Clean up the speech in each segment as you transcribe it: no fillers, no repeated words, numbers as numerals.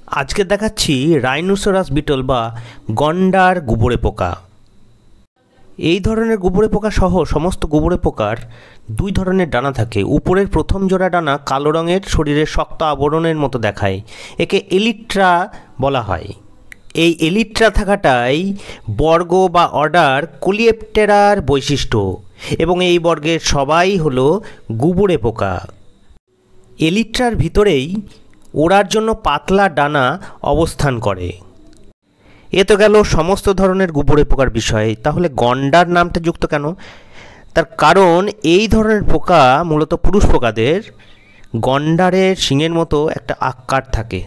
আজকে দেখাচ্ছি rhinoceros beetle বা গন্ডার গুবরে পোকা। এই ধরনের গুবরে পোকা সহ সমস্ত গুবরে পোকার দুই ধরনের ডানা থাকে। উপরের প্রথম জোড়া ডানা কালো রঙের, শরীরের শক্ত আবরণের মতো দেখায়। একে এলিট্রা বলা হয়। এই এলিট্রা থাকাটাই বর্গ বা অর্ডার কোলিওপ্টেরার বৈশিষ্ট্য এবং এই বর্গের সবাই হলো গুবরে পোকা। এলিট্রার ভিতরেই ওড়ার জন্য পাতলা ডানা অবস্থান করে। এ তো গেল সমস্ত ধরনের গুবরে পোকার বিষয়। তাহলে গন্ডার নামটা যুক্ত কেন? তার কারণ এই ধরনের পোকা মূলত পুরুষ পোকাদের গন্ডারের শিংয়ের মতো একটা আকার থাকে।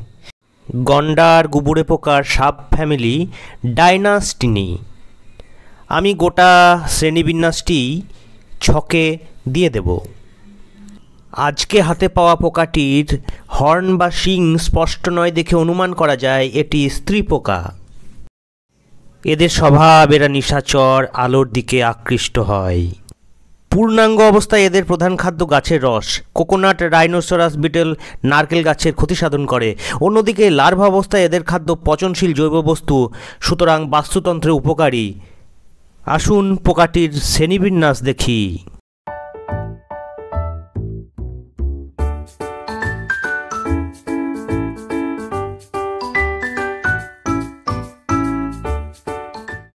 গন্ডার গুবরে পোকার সাব ফ্যামিলি ডাইনাস্টিনি। আমি গোটা শ্রেণীবিন্যাসটি ছকে দিয়ে দেব। আজকে হাতে পাওয়া পোকাটির হর্ন বা শিং স্পষ্ট নয় দেখে অনুমান করা যায় এটি স্ত্রী পোকা। এদের স্বভাব, এরা নিশাচর, আলোর দিকে আকৃষ্ট হয়। পূর্ণাঙ্গ অবস্থায় এদের প্রধান খাদ্য গাছের রস। কোকোনাট রাইনোসেরাস বিটল নারকেল গাছের ক্ষতি সাধন করে। অন্যদিকে লার্ভা অবস্থায় এদের খাদ্য পচনশীল জৈব বস্তু, সুতরাং বাস্তুতন্ত্রে উপকারী। আসুন পোকাটির শ্রেণীবিন্যাস দেখি।